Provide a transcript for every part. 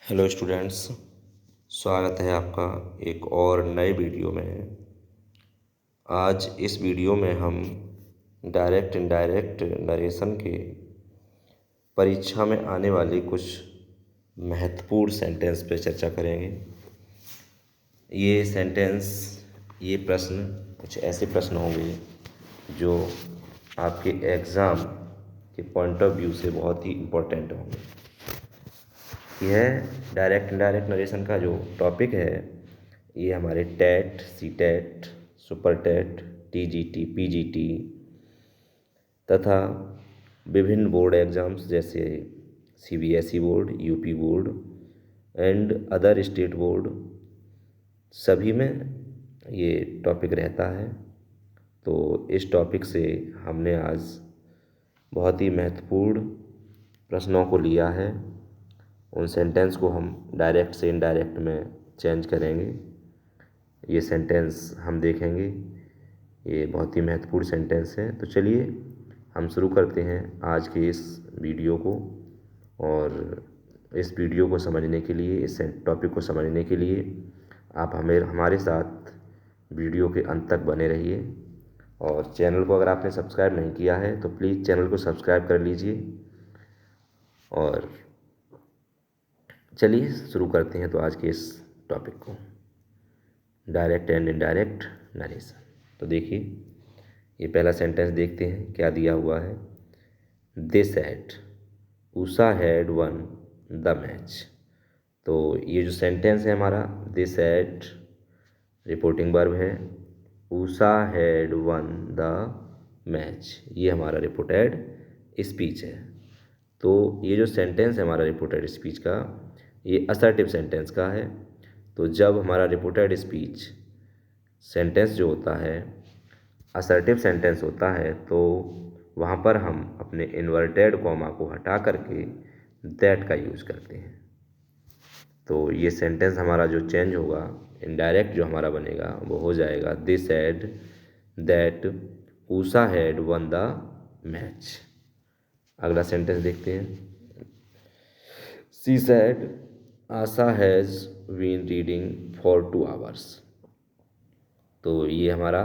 Hello students, स्वागत है आपका एक और नए वीडियो में। आज इस वीडियो में हम डायरेक्ट इनडायरेक्ट नरेशन के परीक्षा में आने वाले कुछ महत्वपूर्ण सेंटेंस पर चर्चा करेंगे। ये प्रश्न कुछ ऐसे प्रश्न होंगे जो आपके एग्ज़ाम के पॉइंट ऑफ व्यू से बहुत ही इम्पोर्टेंट होंगे। यह डायरेक्ट इनडायरेक्ट नरेशन का जो टॉपिक है, ये हमारे TET, C TET, super TET, TGT, PGT तथा विभिन्न बोर्ड एग्ज़ाम्स जैसे CBSE board, UP board and other state board, सभी में ये टॉपिक रहता है। तो इस टॉपिक से हमने आज बहुत ही महत्वपूर्ण प्रश्नों को लिया है। उन सेंटेंस को हम डायरेक्ट से इनडायरेक्ट में चेंज करेंगे। ये सेंटेंस हम देखेंगे, ये बहुत ही महत्वपूर्ण सेंटेंस है। तो चलिए हम शुरू करते हैं आज के इस वीडियो को। और इस वीडियो को समझने के लिए, इस टॉपिक को समझने के लिए आप हमारे साथ वीडियो के अंत तक बने रहिए। और चैनल को अगर आपने सब्सक्राइब नहीं किया है तो प्लीज़ चैनल को सब्सक्राइब कर लीजिए। और चलिए शुरू करते हैं तो आज के इस टॉपिक को, डायरेक्ट एंड इनडायरेक्ट नरेशन। तो देखिए, ये पहला सेंटेंस देखते हैं क्या दिया हुआ है। They said Usha had won the match. तो ये जो सेंटेंस है हमारा, दे सेड रिपोर्टिंग वर्ब है, Usha had won the match, ये हमारा रिपोर्टेड स्पीच है। तो ये जो सेंटेंस है हमारा रिपोर्टेड स्पीच का, ये असर्टिव सेंटेंस का है। तो जब हमारा रिपोर्टेड स्पीच सेंटेंस जो होता है असर्टिव सेंटेंस होता है, तो वहाँ पर हम अपने इन्वर्टेड कॉमा को हटा करके दैट का यूज़ करते हैं। तो ये सेंटेंस हमारा जो चेंज होगा, इनडायरेक्ट जो हमारा बनेगा वो हो जाएगा they said that Usha had won the match. अगला सेंटेंस देखते हैं। She said Asha has been reading for 2 hours। तो ये हमारा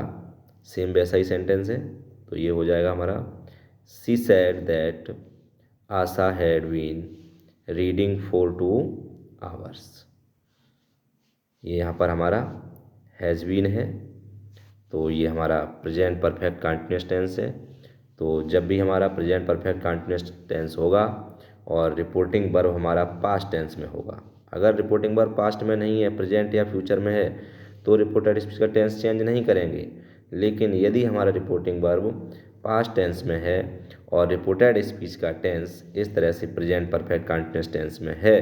सेम वैसा ही सेंटेंस है। तो ये हो जाएगा हमारा she said that Asha had been reading for 2 hours। ये यहाँ पर हमारा हैज़ बीन है। तो ये हमारा प्रेजेंट परफेक्ट कंटीन्यूअस टेंस है। तो जब भी हमारा प्रेजेंट परफेक्ट कंटीन्यूअस टेंस होगा और रिपोर्टिंग वर्ब हमारा पास्ट टेंस में होगा, अगर रिपोर्टिंग वर्ब पास्ट में नहीं है, प्रेजेंट या फ्यूचर में है, तो रिपोर्टेड स्पीच का टेंस चेंज नहीं करेंगे। लेकिन यदि हमारा रिपोर्टिंग वर्ब पास्ट टेंस में है और रिपोर्टेड स्पीच का टेंस इस तरह से प्रेजेंट परफेक्ट कंटीन्यूअस टेंस में है,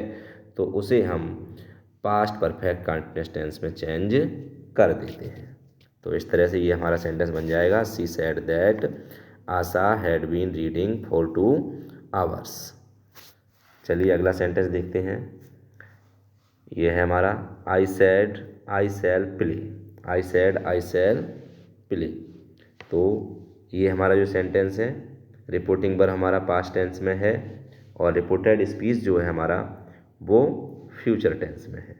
तो उसे हम पास्ट परफेक्ट कंटीन्यूअस टेंस में चेंज कर देते हैं। तो इस तरह से ये हमारा सेंटेंस बन जाएगा she said that Asha had been reading for 2 hours। चलिए अगला सेंटेंस देखते हैं। ये है हमारा I said I shall play. I said I shall play. तो ये हमारा जो सेंटेंस है, रिपोर्टिंग वर्ब हमारा पास्ट टेंस में है और रिपोर्टेड स्पीच जो है हमारा वो फ्यूचर टेंस में है।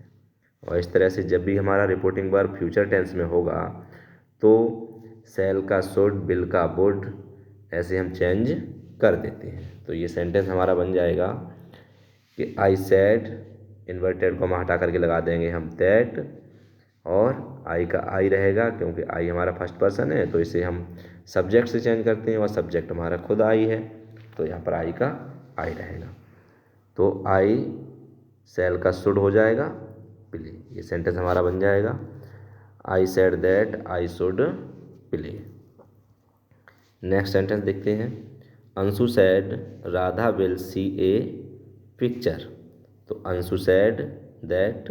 और इस तरह से जब भी हमारा रिपोर्टिंग वर्ब फ्यूचर टेंस में होगा, तो शैल का शुड, विल का वुड, ऐसे हम चेंज कर देते हैं। तो ये सेंटेंस हमारा बन जाएगा कि आई सेड, इन्वर्टेड कॉमा हटा करके लगा देंगे हम दैट, और आई का आई रहेगा क्योंकि आई हमारा फर्स्ट पर्सन है, तो इसे हम सब्जेक्ट से चेंज करते हैं और सब्जेक्ट हमारा खुद आई है, तो यहाँ पर आई का आई रहेगा। तो आई शैल का शुड हो जाएगा प्ले। ये सेंटेंस हमारा बन जाएगा I said that I should play. Next sentence देखते हैं। Anshu said Radha will see a picture. तो Anshu said that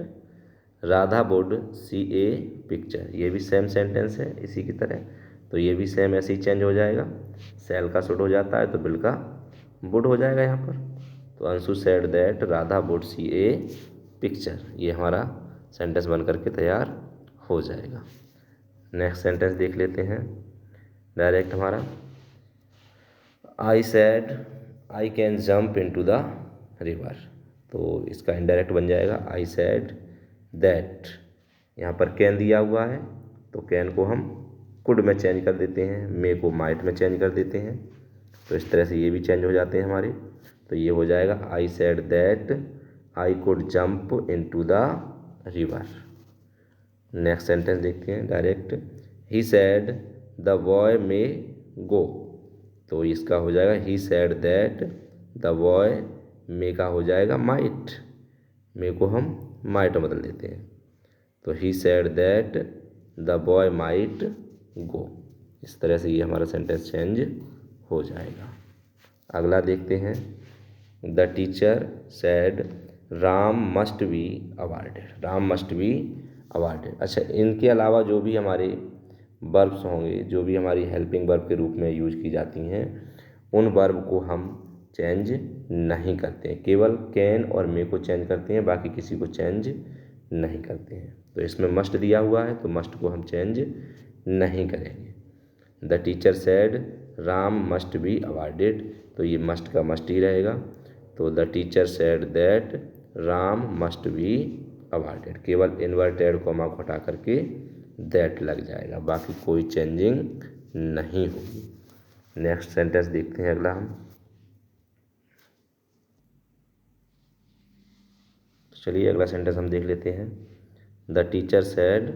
Radha would see a picture. ये भी सेम सेंटेंस है इसी की तरह। तो ये भी सेम ऐसे ही चेंज हो जाएगा, शैल का शुड हो जाता है तो विल का वुड हो जाएगा यहाँ पर। तो Anshu said that Radha would see a picture, ये हमारा सेंटेंस बन करके तैयार हो जाएगा। नेक्स्ट सेंटेंस देख लेते हैं डायरेक्ट हमारा। I said I can jump into the river. तो इसका इनडायरेक्ट बन जाएगा आई सेड दैट। यहाँ पर कैन दिया हुआ है तो कैन को हम कुड में चेंज कर देते हैं, मे को माइट में चेंज कर देते हैं, तो इस तरह से ये भी चेंज हो जाते हैं हमारे। तो ये हो जाएगा I said that I could jump into the river. Next sentence देखते हैं direct. He said the boy may go, तो इसका हो जाएगा he said that the boy, may का हो जाएगा माइट, मे को हम माइट बदल देते हैं, तो ही said that the boy might go. इस तरह से ये हमारा सेंटेंस चेंज हो जाएगा। अगला देखते हैं। The teacher said Ram must be awarded, Ram must be awarded. अच्छा, इनके अलावा जो भी हमारे वर्ब्स होंगे, जो भी हमारी हेल्पिंग वर्ब के रूप में यूज की जाती हैं, उन वर्ब को हम चेंज नहीं करते हैं, केवल कैन और मे को चेंज करते हैं, बाकी किसी को चेंज नहीं करते हैं। तो इसमें मस्ट दिया हुआ है तो मस्ट को हम चेंज नहीं करेंगे। The teacher said Ram must be awarded, तो ये मस्ट का मस्ट ही रहेगा, तो the teacher said that Ram must be awarded, केवल इन्वर्टेड कॉमा को हटा करके दैट लग जाएगा, बाकी कोई चेंजिंग नहीं होगी। नेक्स्ट सेंटेंस देखते हैं अगला हम। चलिए अगला सेंटेंस हम देख लेते हैं। The teacher said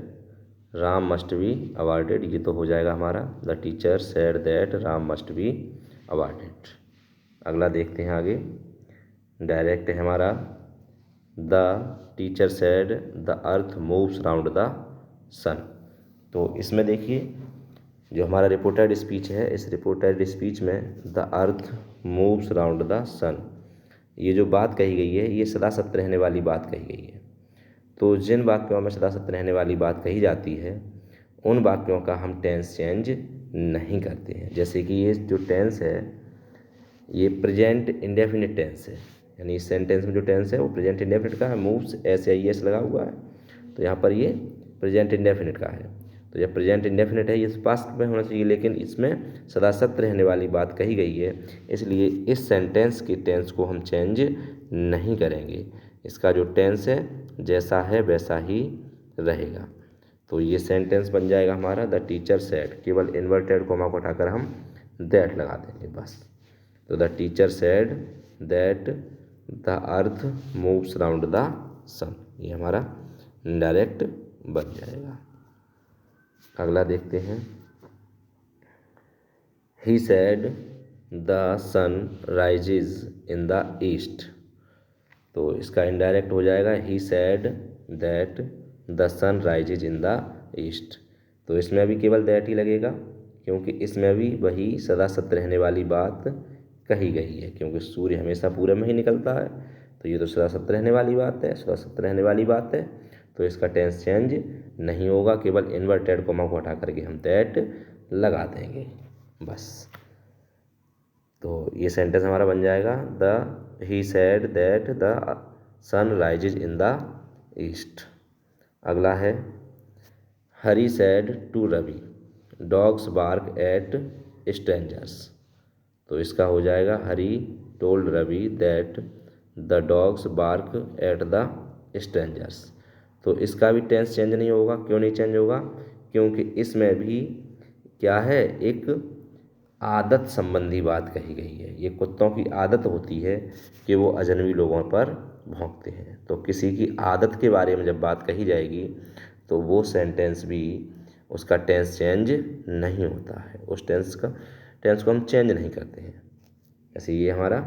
Ram must be awarded, ये तो हो जाएगा हमारा the teacher said that Ram must be awarded. अगला देखते हैं आगे, डायरेक्ट है हमारा। The teacher said the earth moves round the sun, तो इसमें देखिए जो हमारा रिपोर्टेड स्पीच है, इस रिपोर्टेड स्पीच में the earth moves round the sun, ये जो बात कही गई है ये सदा सत्य रहने वाली बात कही गई है। तो जिन वाक्यों में सदा सत्य रहने वाली बात कही जाती है उन वाक्यों का हम टेंस चेंज नहीं करते हैं। जैसे कि ये जो टेंस है ये प्रेजेंट इंडेफिनिट टेंस है, यानी इस सेंटेंस में जो टेंस है वो प्रेजेंट इंडेफिनिट का है, मूव्स SIES लगा हुआ है, तो यहाँ पर ये प्रेजेंट इंडेफिनिट का है। तो जब प्रेजेंट इंडेफिनिट है ये पास्ट में होना चाहिए, लेकिन इसमें सदा सत्य रहने वाली बात कही गई है, इसलिए इस सेंटेंस के टेंस को हम चेंज नहीं करेंगे। इसका जो टेंस है जैसा है वैसा ही रहेगा। तो ये सेंटेंस बन जाएगा हमारा द टीचर सेड, केवल इन्वर्टेड कॉमा को हटाकर हम दैट लगा देंगे बस। तो the teacher said that the earth moves round the sun, ये हमारा डायरेक्ट बन जाएगा। अगला देखते हैं। He said the sun rises in the east, तो इसका इनडायरेक्ट हो जाएगा he said that the sun rises in the east. तो इसमें अभी केवल दैट ही लगेगा, क्योंकि इसमें भी वही सदा सत्य रहने वाली बात कही गई है, क्योंकि सूर्य हमेशा पूरब में ही निकलता है, तो ये तो सदा सत्य रहने वाली बात है, सदा सत्य रहने वाली बात है, तो इसका टेंस चेंज नहीं होगा, केवल इन्वर्टेड कॉमा को हटा करके हम दैट लगा देंगे बस। तो ये सेंटेंस हमारा बन जाएगा the he said that the sun rises in the east. अगला है Hari said to Ravi dogs bark at strangers, तो इसका हो जाएगा Hari told Ravi that the dogs bark at the strangers. तो इसका भी टेंस चेंज नहीं होगा। क्यों नहीं चेंज होगा? क्योंकि इसमें भी क्या है, एक आदत संबंधी बात कही गई है। ये कुत्तों की आदत होती है कि वो अजनबी लोगों पर भौंकते हैं, तो किसी की आदत के बारे में जब बात कही जाएगी तो वो सेंटेंस भी उसका टेंस चेंज नहीं होता है, उस टेंस को हम चेंज नहीं करते हैं। जैसे ये हमारा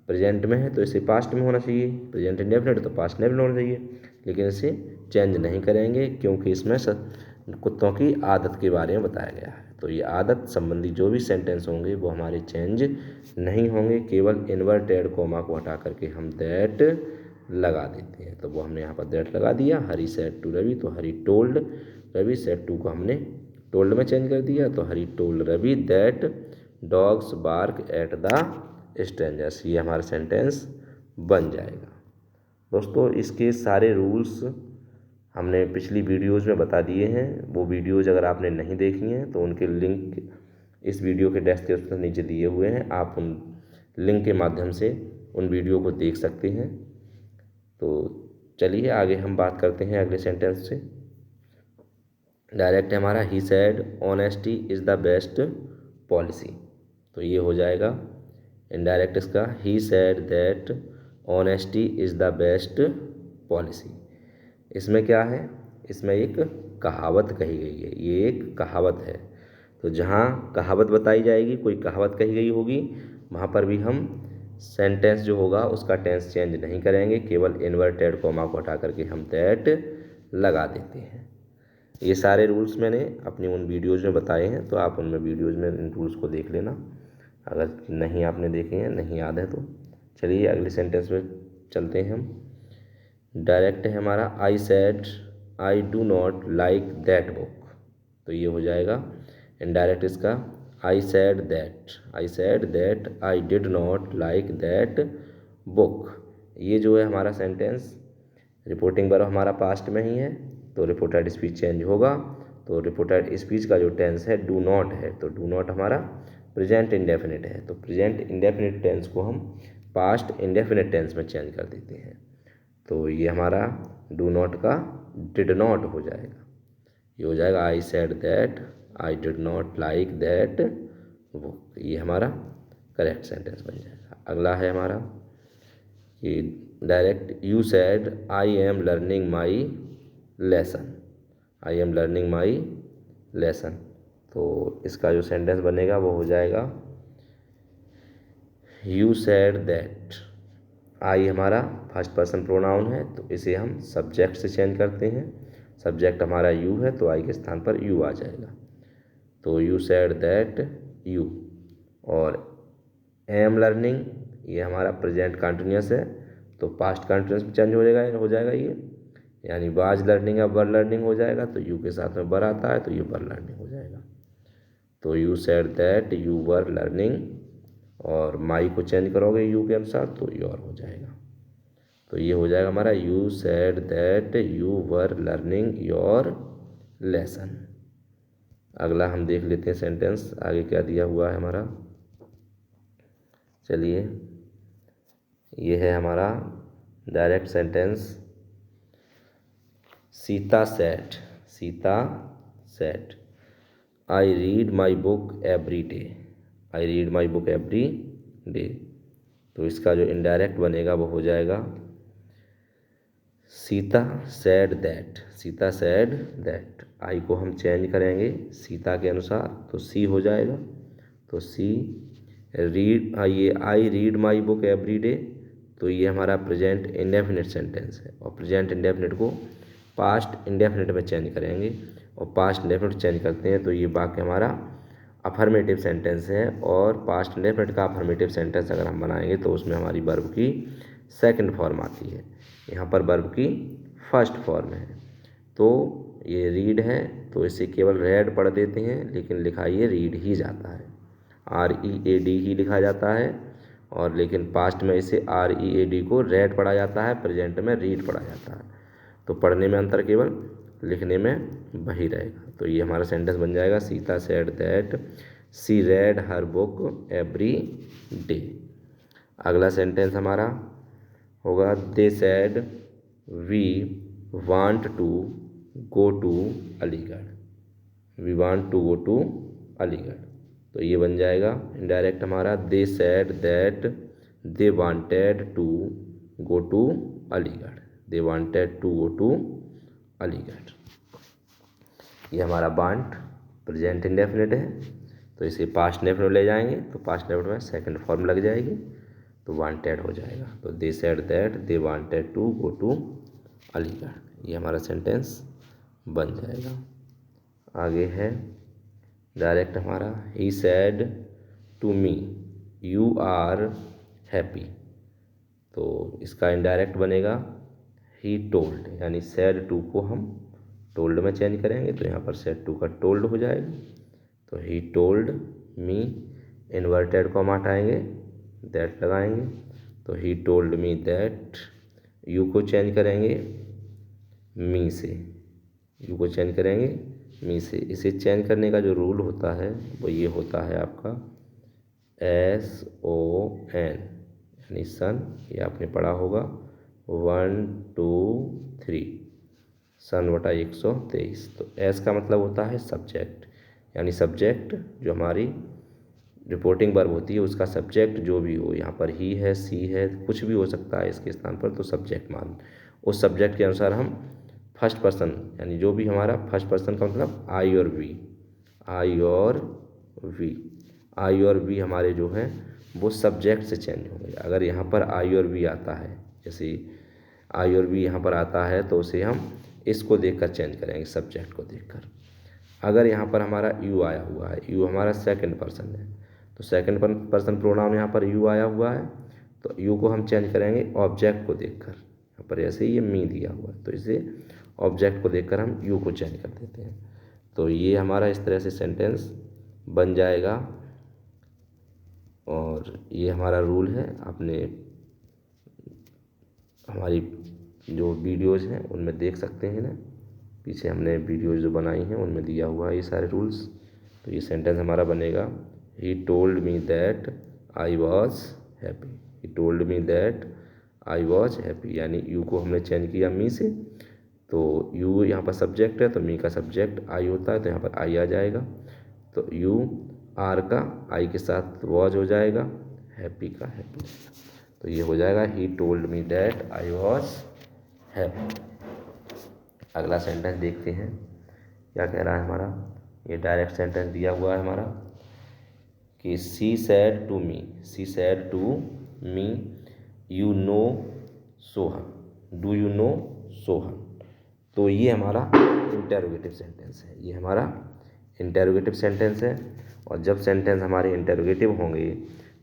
प्रेजेंट में है तो इसे पास्ट में होना चाहिए, प्रेजेंट इंडेफिनिट तो पास्ट में होना चाहिए, लेकिन इसे चेंज नहीं करेंगे क्योंकि इसमें कुत्तों की आदत के बारे में बताया गया है। तो ये आदत संबंधी जो भी सेंटेंस होंगे वो हमारे चेंज नहीं होंगे, केवल इन्वर्टेड कॉमा को हटा करके हम दैट लगा देते हैं। तो वो हमने यहाँ पर दैट लगा दिया। हरी सेड टू रवि, तो Hari told Ravi, said to को हमने टोल्ड में चेंज कर दिया, तो Hari told Ravi that dogs bark at the strangers, ये हमारा सेंटेंस बन जाएगा। दोस्तों इसके सारे रूल्स हमने पिछली वीडियोज़ में बता दिए हैं। वो वीडियोज़ अगर आपने नहीं देखी हैं तो उनके लिंक इस वीडियो के डिस्क्रिप्शन नीचे दिए हुए हैं, आप उन लिंक के माध्यम से उन वीडियो को देख सकते हैं। तो चलिए आगे हम बात करते हैं अगले सेंटेंस से। डायरेक्ट है हमारा he said honesty is the best policy, तो ये हो जाएगा इनडायरेक्ट इसका ही said that honesty is the best policy. इसमें क्या है, इसमें एक कहावत कही गई है, ये एक कहावत है। तो जहाँ कहावत बताई जाएगी, कोई कहावत कही गई होगी, वहाँ पर भी हम सेंटेंस जो होगा उसका टेंस चेंज नहीं करेंगे, केवल इन्वर्टेड कॉमा को हटा करके हम दैट लगा देते हैं। ये सारे रूल्स मैंने अपनी उन वीडियोज़ में बताए हैं, तो आप उनमें वीडियोज़ में इन रूल्स को देख लेना, अगर नहीं आपने देखे हैं, नहीं याद है तो। चलिए अगले सेंटेंस में चलते हैं हम। डायरेक्ट है हमारा I said I do not like that book, तो ये हो जाएगा इनडायरेक्ट इसका आई said that I did not like that book. ये जो है हमारा सेंटेंस रिपोर्टिंग वर्ब हमारा पास्ट में ही है, तो रिपोर्टेड स्पीच चेंज होगा। तो रिपोर्टेड स्पीच का जो टेंस है डू नॉट है, तो डू नॉट हमारा प्रेजेंट इंडेफिनिट है, तो प्रेजेंट इंडेफिनिट टेंस को हम पास्ट इंडेफिनिट टेंस में चेंज कर देते हैं। तो ये हमारा डू नॉट का डिड नॉट हो जाएगा, ये हो जाएगा I said that I did not like that book, ये हमारा करेक्ट सेंटेंस बन जाएगा। अगला है हमारा कि direct you said I am learning my lesson, I am learning my lesson, तो इसका जो सेंटेंस बनेगा वो हो जाएगा यू सेड दैट। आई हमारा फर्स्ट पर्सन प्रोनाउन है, तो इसे हम सब्जेक्ट से चेंज करते हैं। सब्जेक्ट हमारा यू है, तो आई के स्थान पर यू आ जाएगा, तो यू सेड दैट यू। और एम लर्निंग ये हमारा प्रेजेंट कंटिन्यूस है, तो पास्ट कंटिन्यूस में चेंज हो जाएगा ये, यानी वाज लर्निंग अब वर लर्निंग हो जाएगा, तो यू के साथ में वर आता है, तो ये वर लर्निंग हो जाएगा। तो you said that you were learning, और माई को चेंज करोगे यू के अनुसार, तो योर हो जाएगा। तो ये हो जाएगा हमारा you said that you were learning your lesson. अगला हम देख लेते हैं सेंटेंस आगे क्या दिया हुआ है हमारा। चलिए ये है हमारा direct sentence Sita set I read my book every day, I read my book every day, तो इसका जो इनडायरेक्ट बनेगा वो हो जाएगा सीता सेड दैट। आई को हम चेंज करेंगे सीता के अनुसार, तो सी हो जाएगा, तो सी रीड, ये I read my book every day, तो ये हमारा प्रेजेंट इंडेफिनिट सेंटेंस है, और प्रेजेंट इंडेफिनिट को पास्ट इंडेफिनिट में चेंज करेंगे, और पास्ट इंडेफिनिट चेंज करते हैं तो ये वाक्य हमारा अफर्मेटिव सेंटेंस है। और पास्ट इंडेफिनिट का अफर्मेटिव सेंटेंस अगर हम बनाएंगे तो उसमें हमारी वर्ब की सेकंड फॉर्म आती है, यहाँ पर वर्ब की फर्स्ट फॉर्म है। तो ये रीड है, तो इसे केवल रेड पढ़ देते हैं, लेकिन लिखा ये रीड ही जाता है, READ ही लिखा जाता है, और लेकिन पास्ट में इसे READ को रेड पढ़ा जाता है, प्रेजेंट में रीड पढ़ा जाता है। तो पढ़ने में अंतर, केवल लिखने में वही रहेगा। तो ये हमारा सेंटेंस बन जाएगा Sita said that she read her book every day. अगला सेंटेंस हमारा होगा they said we want to go to Aligarh, we want to go to Aligarh, तो ये बन जाएगा इनडायरेक्ट हमारा they said that they wanted to go to Aligarh, they wanted to go to Aligarh. ये हमारा वांट प्रेजेंट इंडेफिनिट है, तो इसे पास्ट इंडेफिनिट ले जाएंगे, तो पास्ट इंडेफिनिट में सेकंड फॉर्म लग जाएगी, तो वांटेड हो जाएगा। तो they said that they wanted to go to Aligarh, ये हमारा सेंटेंस बन जाएगा। आगे है डायरेक्ट हमारा he said to me you are happy, तो इसका इनडायरेक्ट बनेगा ही टोल्ड, यानी सेड टू को हम टोल्ड में चेंज करेंगे, तो यहाँ पर सेड टू का टोल्ड हो जाएगा। तो he told me, inverted comma हटाएंगे, दैट लगाएंगे, तो he told me that, you को चेंज करेंगे मी से, यू को चेंज करेंगे मी से। इसे चेंज करने का जो रूल होता है वो ये होता है आपका SON, यानी सन, ये आपने पढ़ा होगा 123 सन बटा 123। तो एस का मतलब होता है सब्जेक्ट, यानी सब्जेक्ट जो हमारी रिपोर्टिंग वर्ब होती है उसका सब्जेक्ट जो भी हो, यहाँ पर ही है, सी है, कुछ भी हो सकता है इसके स्थान पर, तो सब्जेक्ट मान उस सब्जेक्ट के अनुसार हम फर्स्ट पर्सन, यानी जो भी हमारा फर्स्ट पर्सन का मतलब आई और वी, आई और वी, आई और वी हमारे जो हैं वो सब्जेक्ट से चेंज होंगे। अगर यहाँ पर आई और वी आता है, जैसे आई और वी यहाँ पर आता है तो उसे हम इसको देखकर चेंज करेंगे, सब्जेक्ट को देखकर। अगर यहाँ पर हमारा यू आया हुआ है, यू हमारा सेकंड पर्सन है, तो सेकंड पर्सन प्रोनाउन यहाँ पर यू आया हुआ है, तो यू को हम चेंज करेंगे ऑब्जेक्ट को देखकर। यहाँ पर ऐसे ही ये मी दिया हुआ है, तो इसे ऑब्जेक्ट को देखकर हम यू को चेंज कर देते हैं। तो ये हमारा इस तरह से सेंटेंस बन जाएगा। और ये हमारा रूल है, आपने हमारी जो वीडियोज़ हैं उनमें देख सकते हैं ना, पीछे हमने वीडियोज़ जो बनाई हैं उनमें दिया हुआ है ये सारे रूल्स। तो ये सेंटेंस हमारा बनेगा, he told me that I was happy. He told me that I was happy, यानी यू को हमने चेंज किया मी से, तो यू यहाँ पर सब्जेक्ट है तो मी का सब्जेक्ट आई होता है, तो यहाँ पर आई आ जाएगा, तो यू आर का आई के साथ वॉज हो जाएगा, हैप्पी का हैप्पी। तो ये हो जाएगा he told me that I was happy. अगला सेंटेंस देखते हैं क्या कह रहा है हमारा। ये डायरेक्ट सेंटेंस दिया हुआ है हमारा कि she said to me, she said to me you know Sohan, do you know Sohan. तो ये हमारा इंटेरोगेटिव सेंटेंस है, ये हमारा इंटेरोगेटिव सेंटेंस है। और जब सेंटेंस हमारे इंटेरोगेटिव होंगे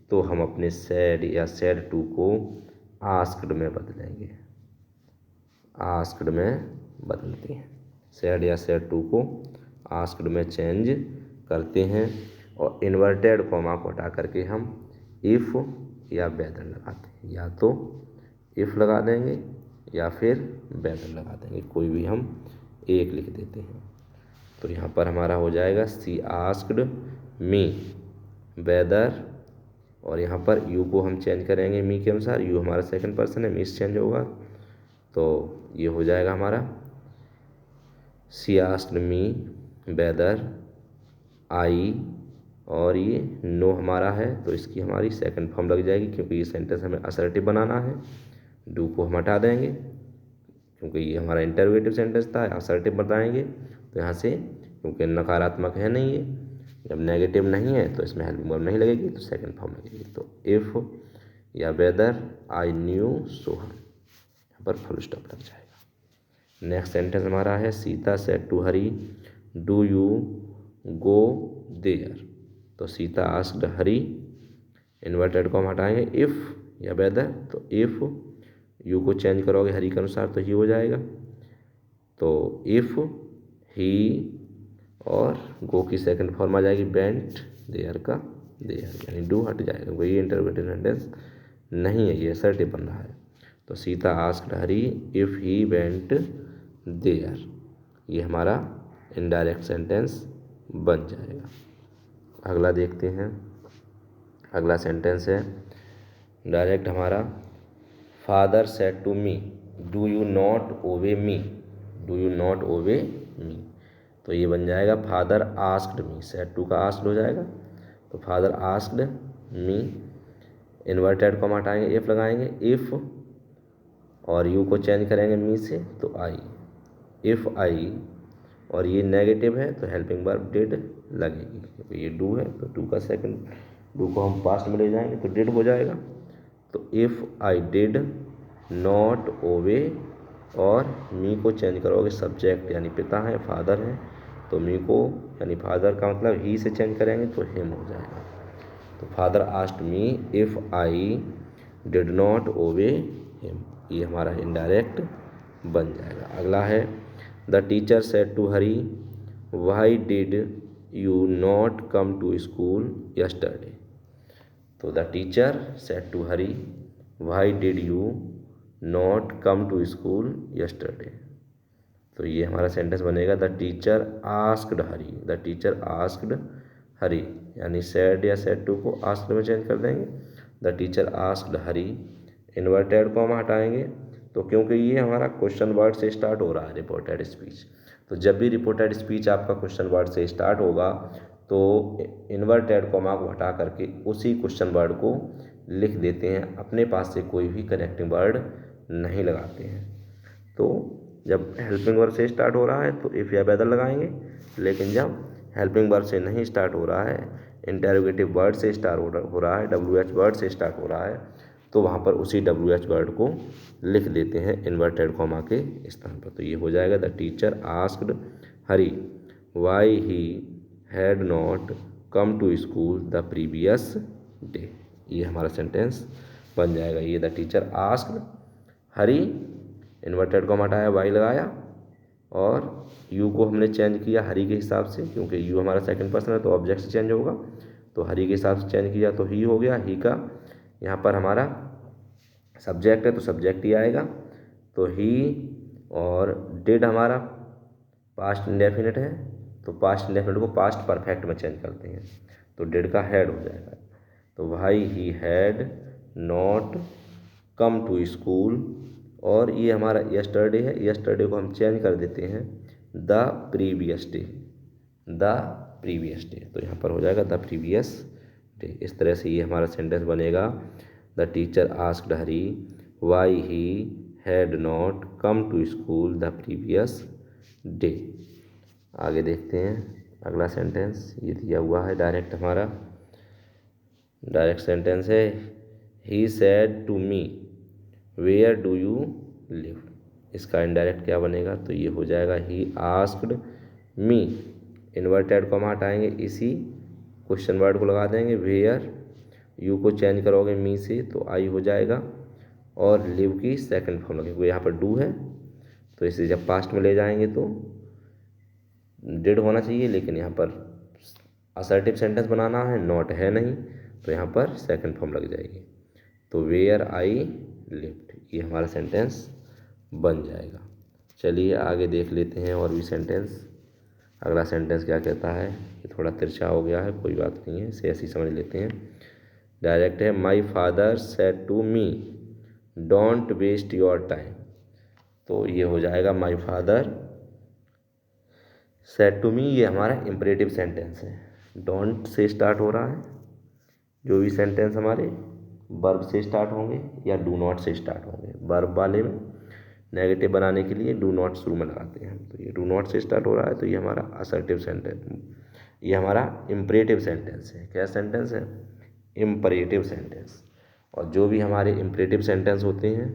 तो हम अपने सैड या सैड टू को आस्क्ड में बदलेंगे, आस्क्ड में बदलते हैं। सैड या सैड टू को आस्क्ड में चेंज करते हैं और इन्वर्टेड कॉमा को हटा करके हम इफ़ या वेदर लगाते हैं, या तो इफ़ लगा देंगे या फिर वेदर लगा देंगे, कोई भी हम एक लिख देते हैं। तो यहाँ पर हमारा हो जाएगा सी आस्क्ड मी वेदर, और यहाँ पर यू को हम चेंज करेंगे मी के अनुसार, यू हमारा सेकंड पर्सन है, मी से चेंज होगा, तो ये हो जाएगा हमारा सी आस्क्ड मी वेदर आई, और ये नो हमारा है तो इसकी हमारी सेकंड फॉर्म लग जाएगी, क्योंकि ये सेंटेंस हमें असर्टिव बनाना है। डू को हम हटा देंगे क्योंकि ये हमारा इंटरोगेटिव सेंटेंस था, असर्टिव बताएंगे, तो यहाँ से क्योंकि नकारात्मक है नहीं, ये जब नेगेटिव नहीं है तो इसमें हेल्पिंग वर्ब नहीं लगेगी, तो सेकंड फॉर्म लगेगी। तो इफ़ या वेदर आई न्यू सोहन, यहाँ पर फुल स्टॉप लग जाएगा। नेक्स्ट सेंटेंस हमारा है Sita said to Hari do you go there. तो Sita asked Hari, inverted comma हटाएंगे, इफ़ या वेदर, तो इफ़ यू को चेंज करोगे हरी के अनुसार तो ही हो जाएगा, तो इफ़ ही, और गो की सेकंड फॉर्म आ जाएगी बेंट देयर का देयर, यानी डू हट जाएगा, वही इंटरोगेटिव सेंटेंस नहीं है, ये असर्टिव बन रहा है। तो Sita asked Hari if he went there, ये हमारा इनडायरेक्ट सेंटेंस बन जाएगा। अगला देखते हैं, अगला सेंटेंस है डायरेक्ट हमारा, father said to me do you not obey me, do you not obey मी। तो ये बन जाएगा father asked me, said to का आस्क्ड हो जाएगा, तो father asked me, inverted comma हटाएंगे, इफ़ लगाएंगे, इफ़ और यू को चेंज करेंगे मी से तो आई, इफ़ आई, और ये नेगेटिव है तो हेल्पिंग वर्ब डिड लगेगी, क्योंकि ये डू है तो डू का सेकंड, डू को हम पास्ट में ले जाएंगे तो डिड हो जाएगा। तो इफ़ आई डिड नॉट ओबे, और मी को चेंज करोगे सब्जेक्ट, यानी पिता है, फादर है, तो मी को यानी फादर का मतलब ही से चेंज करेंगे तो हिम हो जाएगा। तो father asked me if I did not obey him, ये हमारा इनडायरेक्ट बन जाएगा। अगला है the teacher said to Hari why did you not come to school yesterday. तो the teacher said to Hari why did you not come to school yesterday. तो ये हमारा सेंटेंस बनेगा the teacher asked Hari, the teacher asked Hari, यानी said या said to को asked में change कर देंगे, the teacher asked Hari, inverted comma हटाएंगे तो क्योंकि ये हमारा क्वेश्चन वर्ड से स्टार्ट हो रहा है रिपोर्टेड स्पीच। तो जब भी रिपोर्टेड स्पीच आपका क्वेश्चन वर्ड से स्टार्ट होगा तो इन्वर्टेड कॉमा को हटा करके उसी क्वेश्चन वर्ड को लिख देते हैं, अपने पास से कोई भी कनेक्टिंग वर्ड नहीं लगाते हैं। तो जब हेल्पिंग वर्ब से स्टार्ट हो रहा है तो इफ़ या वेदर लगाएंगे, लेकिन जब हेल्पिंग वर्ब से नहीं स्टार्ट हो रहा है, इंटेरोगेटिव वर्ड से स्टार्ट हो रहा है, WH वर्ड से स्टार्ट हो रहा है, तो वहाँ पर उसी WH वर्ड को लिख देते हैं इन्वर्टेड कॉमा के स्थान पर। तो ये हो जाएगा the teacher asked Hari why he had not come to school the previous day. ये हमारा सेंटेंस बन जाएगा। ये the teacher asked Hari, inverted comma हटाया, वाई लगाया और यू को हमने चेंज किया हरी के हिसाब से, क्योंकि यू हमारा सेकंड पर्सन है तो ऑब्जेक्ट से चेंज होगा, तो हरी के हिसाब से चेंज किया तो ही हो गया। ही का यहाँ पर हमारा सब्जेक्ट है तो सब्जेक्ट ही आएगा, तो ही, और डिड हमारा पास्ट इंडेफिनिट है तो पास्ट इंडेफिनिट को पास्ट परफेक्ट में चेंज करते हैं, तो डिड का हैड हो जाएगा। तो भाई he had not come to school, और ये हमारा यस्टरडे है, यस्टरडे को हम चेंज कर देते हैं the previous day, the previous day, तो यहाँ पर हो जाएगा द प्रीवियस डे। इस तरह से ये हमारा सेंटेंस बनेगा the teacher asked Hari why he had not come to school the previous day. आगे देखते हैं अगला सेंटेंस, ये दिया हुआ है डायरेक्ट, हमारा डायरेक्ट सेंटेंस है he said to me where do you live. इसका इनडायरेक्ट क्या बनेगा, तो ये हो जाएगा he asked me, inverted comma हटाएंगे, इसी क्वेश्चन वर्ड को लगा देंगे, वेयर, यू को चेंज करोगे मी से तो आई हो जाएगा, और लिव की सेकंड फॉर्म लगेगा, यहाँ पर डू है तो इसे जब पास्ट में ले जाएंगे तो डिड होना चाहिए, लेकिन यहाँ पर असर्टिव सेंटेंस बनाना है, नॉट है नहीं, तो यहाँ पर सेकंड फॉर्म लग जाएगी, तो वेयर आई लिव्ड, ये हमारा सेंटेंस बन जाएगा। चलिए आगे देख लेते हैं और भी सेंटेंस। अगला सेंटेंस क्या कहता है, ये थोड़ा तिरछा हो गया है, कोई बात नहीं है, इसे ऐसे ही समझ लेते हैं। डायरेक्ट है my father said to me don't waste your time, तो ये हो जाएगा my father said to me, ये हमारा इम्परेटिव सेंटेंस है, डोंट से स्टार्ट हो रहा है। जो भी सेंटेंस हमारे वर्ब से स्टार्ट होंगे या डू नॉट से स्टार्ट होंगे, वर्ब वाले में नेगेटिव बनाने के लिए डू नॉट शुरू में लगाते हैं, तो ये डू नॉट से स्टार्ट हो रहा है, तो ये हमारा असर्टिव सेंटेंस, ये हमारा इम्परेटिव सेंटेंस है। क्या सेंटेंस है, इम्परेटिव सेंटेंस। और जो भी हमारे इम्परेटिव सेंटेंस होते हैं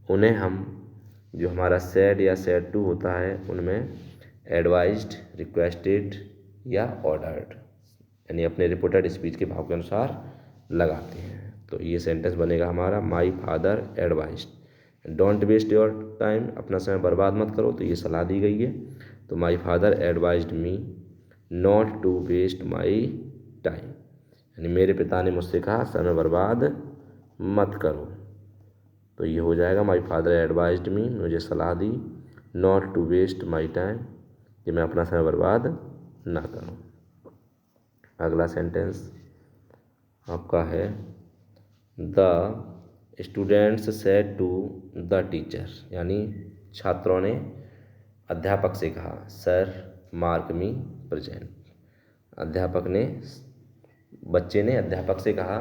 उन्हें हम, जो हमारा सेड या सेड टू होता है, उनमें एडवाइज्ड, रिक्वेस्टेड या ऑर्डर्ड, यानी अपने रिपोर्टेड स्पीच के भाव के अनुसार लगाते हैं। तो ये सेंटेंस बनेगा हमारा my father advised don't waste your time, अपना समय बर्बाद मत करो, तो ये सलाह दी गई है। तो my father advised me not to waste my time, यानी मेरे पिता ने मुझसे कहा समय बर्बाद मत करो, तो ये हो जाएगा माई फादर एडवाइज्ड मी, मुझे सलाह दी, not to waste my time, कि मैं अपना समय बर्बाद ना करूं। अगला सेंटेंस आपका है the students said to the teacher, यानी छात्रों ने अध्यापक से कहा सर मार्क मी प्रेजेंट, अध्यापक ने, बच्चे ने अध्यापक से कहा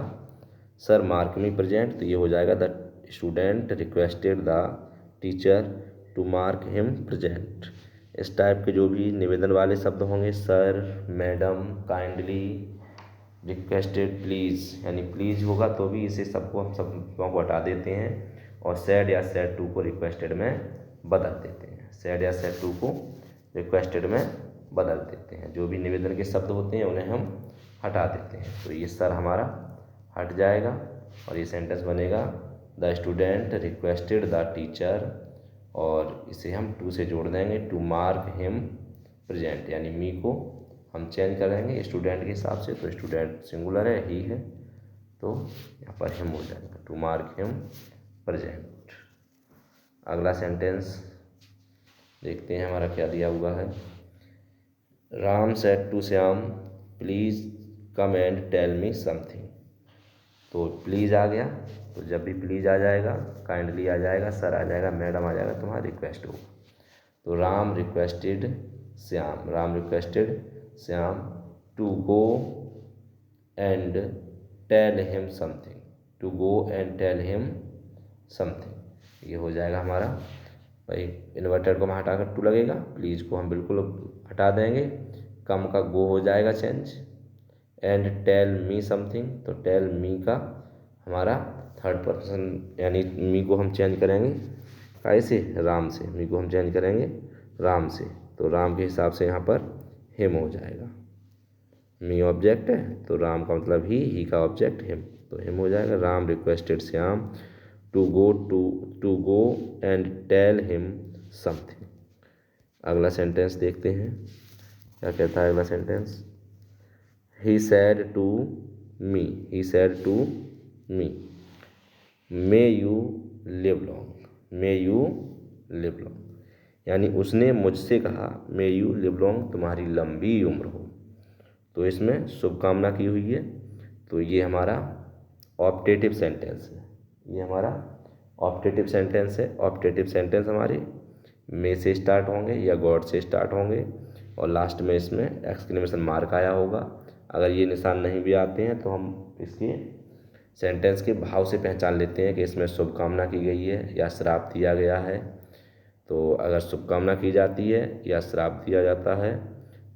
सर मार्क मी प्रेजेंट, तो ये हो जाएगा the student requested the teacher to mark him present. इस टाइप के जो भी निवेदन वाले शब्द होंगे, sir, madam, kindly, requested, please, यानी प्लीज़ होगा तो भी इसे सबको हम सबको हटा देते हैं और सैड या सैड टू को रिक्वेस्टेड में बदल देते हैं, सैड या सैड टू को रिक्वेस्टेड में बदल देते हैं। जो भी निवेदन के शब्द होते हैं उन्हें हम हटा देते हैं, तो ये सर हमारा हट जाएगा और ये सेंटेंस बनेगा the student requested the teacher, और इसे हम टू से जोड़ देंगे टू मार्क हिम प्रेजेंट, यानी मी को हम चेंज कर देंगे स्टूडेंट के हिसाब से, तो स्टूडेंट सिंगुलर है, ही है, तो यहाँ पर हिम हो जाएगा टू मार्क हिम प्रेजेंट। अगला सेंटेंस देखते हैं हमारा क्या दिया हुआ है। Ram said to Shyam please come and tell me something, तो प्लीज़ आ गया तो जब भी प्लीज़ आ जाएगा, काइंडली आ जाएगा, सर आ जाएगा, मैडम आ जाएगा, तुम्हारा रिक्वेस्ट होगा। तो Ram requested Shyam to go and tell him something, ये हो जाएगा हमारा। भाई इन्वर्टेड को हम हटाकर टू लगेगा, प्लीज़ को हम बिल्कुल हटा देंगे, कम का गो हो जाएगा change, and tell me something, तो टेल मी का हमारा थर्ड पर्सन यानी मी को हम चेंज करेंगे कैसे, राम से, मी को हम चेंज करेंगे राम से, तो राम के हिसाब से यहाँ पर हिम हो जाएगा। मी ऑब्जेक्ट है तो राम का मतलब ही का ऑब्जेक्ट हिम, तो हिम हो जाएगा। Ram requested Shyam to go and tell him something. अगला सेंटेंस देखते हैं क्या कहता है अगला sentence. He said to me may you live long, यानी उसने मुझसे कहा मे यू लिव लॉन्ग, तुम्हारी लंबी उम्र हो, तो इसमें शुभकामना की हुई है, तो ये हमारा ऑप्टेटिव सेंटेंस है, ये हमारा ऑप्टेटिव सेंटेंस हमारे मे से स्टार्ट होंगे या गॉड से स्टार्ट होंगे, और लास्ट में इसमें एक्सक्लेमेशन मार्क आया होगा। अगर ये निशान नहीं भी आते हैं तो हम इसके सेंटेंस के भाव से पहचान लेते हैं कि इसमें शुभकामना की गई है या श्राप दिया गया है। तो अगर शुभकामना की जाती है या श्राप दिया जाता है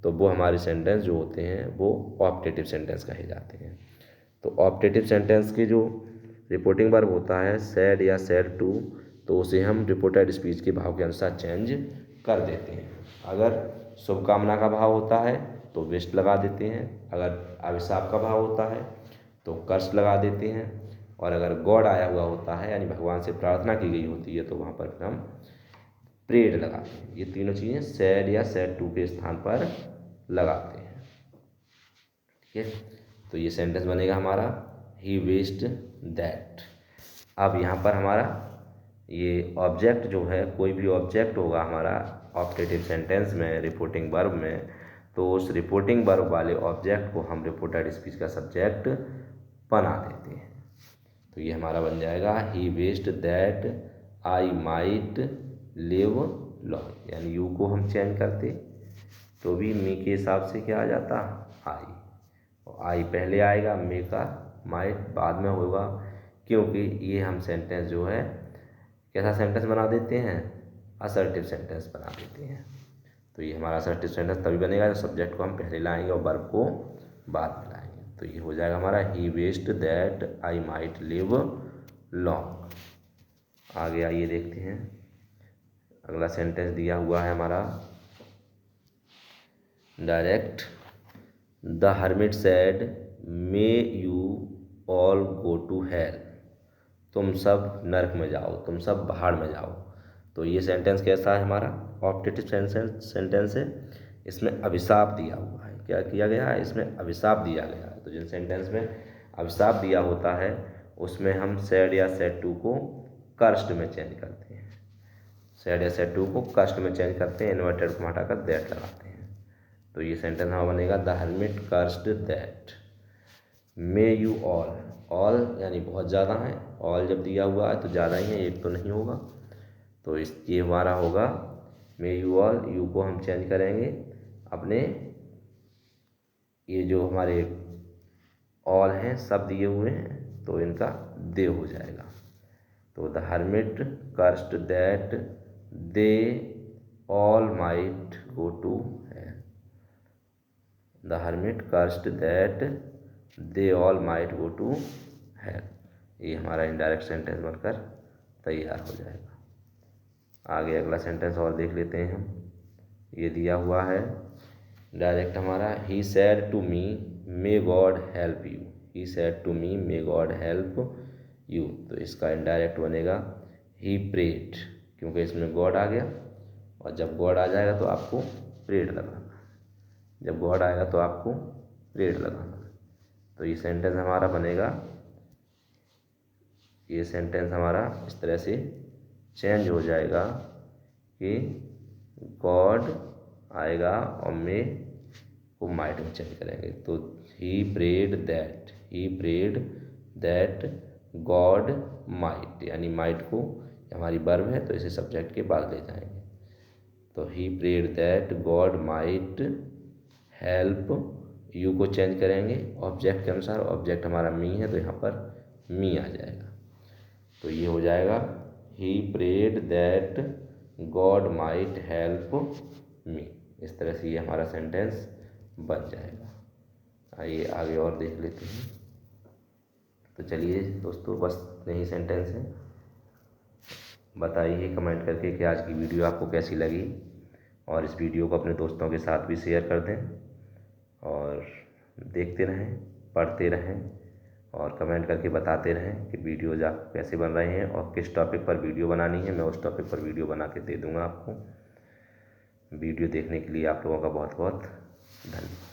तो वो हमारे सेंटेंस जो होते हैं वो ऑप्टेटिव सेंटेंस कहे जाते हैं। तो ऑप्टेटिव सेंटेंस के जो रिपोर्टिंग वर्ब होता है सैड या सैड टू, तो उसे हम रिपोर्टेड स्पीच के भाव के अनुसार चेंज कर देते हैं। अगर शुभकामना का भाव होता है तो विश लगा देते हैं, अगर अभिशाप का भाव होता है तो कर्स लगा देते हैं, और अगर गॉड आया हुआ होता है यानी भगवान से प्रार्थना की गई होती है तो वहाँ पर फिर हम प्रेड लगाते हैं। ये तीनों चीज़ें सैड या सैड टू के स्थान पर लगाते हैं। ठीक है, तो ये सेंटेंस बनेगा हमारा ही विश्ड दैट। अब यहाँ पर हमारा ये ऑब्जेक्ट जो है, कोई भी ऑब्जेक्ट होगा हमारा ऑप्टेटिव सेंटेंस में रिपोर्टिंग वर्ब में, तो उस रिपोर्टिंग वर्ब वाले ऑब्जेक्ट को हम रिपोर्टेड स्पीच का सब्जेक्ट बना देते हैं। तो ये हमारा बन जाएगा he wished that I might live long, यानी यू को हम चेंज करते तो भी मी के हिसाब से क्या आ जाता आई, और आई पहले आएगा, मे का माइट बाद में होगा, क्योंकि ये हम सेंटेंस जो है कैसा सेंटेंस बना देते हैं, असर्टिव सेंटेंस बना देते हैं। तो ये हमारा असर्टिव सेंटेंस तभी बनेगा जब सब्जेक्ट को हम पहले लाएंगे और वर्ब को बाद में लाएंगे। तो ये हो जाएगा हमारा he wished that I might live long. आगे आइए देखते हैं अगला सेंटेंस दिया हुआ है हमारा direct. The hermit said may you all go to hell, तुम सब नरक में जाओ, तुम सब पहाड़ में जाओ। तो ये सेंटेंस कैसा है हमारा ऑप्टेटिव सेंटेंस है, इसमें अभिशाप दिया हुआ है। क्या किया गया है, इसमें अभिशाप दिया गया है। तो जिन सेंटेंस में अभिशाप दिया होता है उसमें हम सैड या सैड टू को कर्स्ड में चेंज करते हैं, सैड या सैड टू को कर्स्ड में चेंज करते हैं, इन्वर्टेड को हटाकर दैट लगाते हैं। तो ये सेंटेंस हमारा बनेगा the hermit cursed that may you all यानी बहुत ज़्यादा है, ऑल जब दिया हुआ है तो ज़्यादा ही है, एक तो नहीं होगा, तो इस ये हमारा होगा मे यू ऑल, यू को हम चेंज करेंगे अपने ये जो हमारे ऑल हैं सब दिए हुए हैं तो इनका दे हो जाएगा। तो the hermit cursed that they all might go to hell, the hermit cursed that they all might go to hell. ये हमारा इनडायरेक्ट सेंटेंस बनकर तैयार हो जाएगा। आगे अगला सेंटेंस और देख लेते हैं हम। ये दिया हुआ है डायरेक्ट हमारा he said to me may God help you, he said to me may God help you. तो इसका इनडायरेक्ट बनेगा ही प्रेड, क्योंकि इसमें गॉड आ गया, और जब गॉड आ जाएगा तो आपको प्रेड लगाना, जब गॉड आएगा तो आपको प्रेड लगाना। तो ये सेंटेंस हमारा बनेगा, ये सेंटेंस हमारा इस तरह से चेंज हो जाएगा कि गॉड आएगा और मे को माइट में चेंज करेंगे। तो he prayed that God might, यानी माइट को हमारी वर्ब है तो इसे सब्जेक्ट के बाद ले जाएंगे। तो he prayed that God might help you को चेंज करेंगे ऑब्जेक्ट के अनुसार, ऑब्जेक्ट हमारा मी है तो यहाँ पर मी आ जाएगा। तो ये हो जाएगा he prayed that God might help me. इस तरह से ये हमारा सेंटेंस बन जाएगा। आइए आगे और देख लेते हैं। तो चलिए दोस्तों, बस यही सेंटेंस है। बताइए कमेंट करके कि आज की वीडियो आपको कैसी लगी, और इस वीडियो को अपने दोस्तों के साथ भी शेयर कर दें, और देखते रहें, पढ़ते रहें, और कमेंट करके बताते रहें कि वीडियोज़ आपको कैसे बन रहे हैं और किस टॉपिक पर वीडियो बनानी है। मैं उस टॉपिक पर वीडियो बना के दे दूँगा आपको। वीडियो देखने के लिए आप लोगों का बहुत बहुत धन्यवाद।